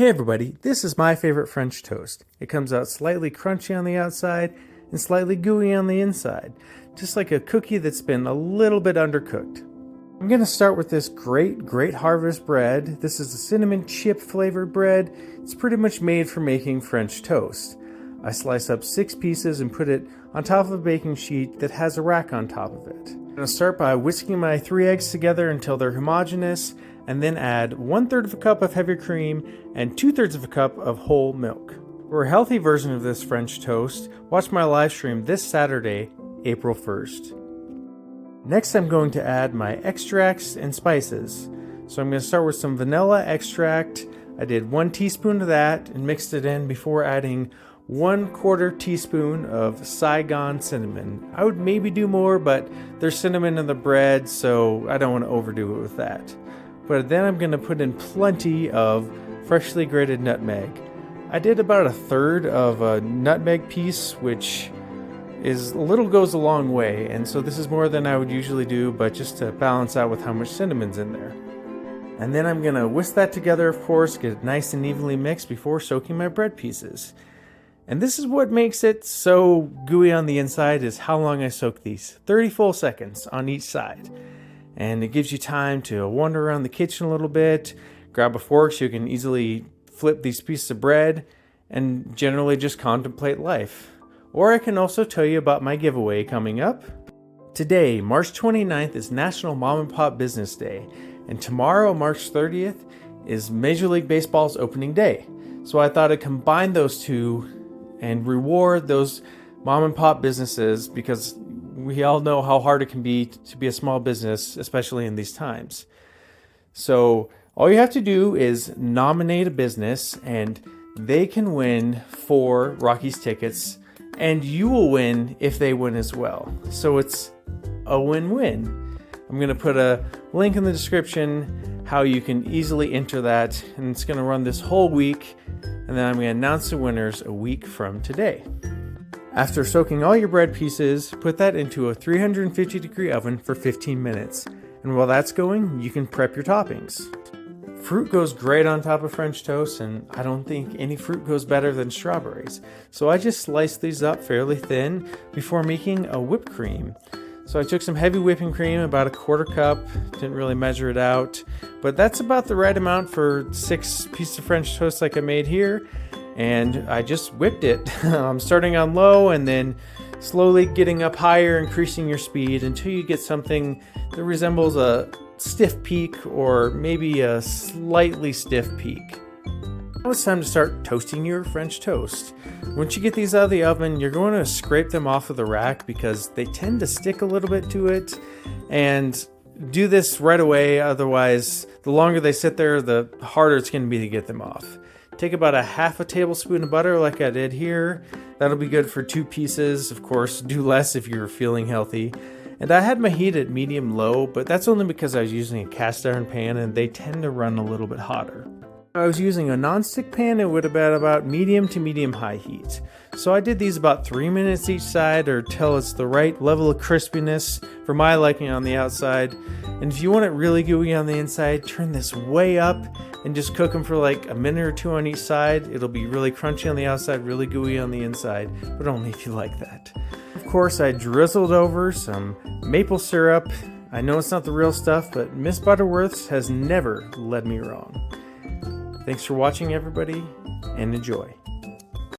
Hey everybody, this is my favorite French toast. It comes out slightly crunchy on the outside and slightly gooey on the inside, just like a cookie that's been a little bit undercooked. I'm going to start with this Great Harvest bread. This is a cinnamon chip flavored bread. It's pretty much made for making French toast. I slice up 6 pieces and put it on top of a baking sheet that has a rack on top of it. I'm going to start by whisking my 3 eggs together until they're homogeneous, and then add 1/3 of a cup of heavy cream and 2/3 of a cup of whole milk. For a healthy version of this French toast, watch my live stream this Saturday, April 1st. Next, I'm going to add my extracts and spices. So I'm going to start with some vanilla extract. I did 1 teaspoon of that and mixed it in before adding 1/4 teaspoon of Saigon cinnamon. I would maybe do more, but there's cinnamon in the bread, so I don't want to overdo it with that. But then I'm going to put in plenty of freshly grated nutmeg. I did about 1/3 of a nutmeg piece, which goes a long way, and so this is more than I would usually do, but just to balance out with how much cinnamon's in there. And then I'm going to whisk that together, of course, get it nice and evenly mixed before soaking my bread pieces. And this is what makes it so gooey on the inside, is how long I soak these. 30 full seconds on each side. And it gives you time to wander around the kitchen a little bit, grab a fork so you can easily flip these pieces of bread, and generally just contemplate life. Or I can also tell you about my giveaway coming up. Today, March 29th, is National Mom and Pop Business Day, and tomorrow, March 30th, is Major League Baseball's opening day. So I thought I'd combine those two and reward those mom and pop businesses, because we all know how hard it can be to be a small business, especially in these times. So all you have to do is nominate a business and they can win 4 Rockies tickets, and you will win if they win as well. So it's a win-win. I'm going to put a link in the description how you can easily enter that, and it's going to run this whole week, and then I'm going to announce the winners a week from today. After soaking all your bread pieces, put that into a 350-degree oven for 15 minutes. And while that's going, you can prep your toppings. Fruit goes great on top of French toast, and I don't think any fruit goes better than strawberries. So I just sliced these up fairly thin before making a whipped cream. So I took some heavy whipping cream, about 1/4 cup, didn't really measure it out, but that's about the right amount for 6 pieces of French toast like I made here. And I just whipped it. I'm starting on low and then slowly getting up higher, increasing your speed until you get something that resembles a stiff peak, or maybe a slightly stiff peak. Now it's time to start toasting your French toast. Once you get these out of the oven, you're going to scrape them off of the rack because they tend to stick a little bit to it. And do this right away, otherwise the longer they sit there, the harder it's going to be to get them off. Take about 1/2 tablespoon of butter like I did here. That'll be good for 2 pieces. Of course, do less if you're feeling healthy. And I had my heat at medium-low, but that's only because I was using a cast iron pan and they tend to run a little bit hotter. If I was using a non-stick pan, it would have been about medium to medium-high heat. So I did these about 3 minutes each side, or till it's the right level of crispiness for my liking on the outside. And if you want it really gooey on the inside, turn this way up and just cook them for like a minute or 2 on each side. It'll be really crunchy on the outside, really gooey on the inside, but only if you like that. Of course, I drizzled over some maple syrup. I know it's not the real stuff, but Miss Butterworth's has never led me wrong. Thanks for watching, everybody, and enjoy.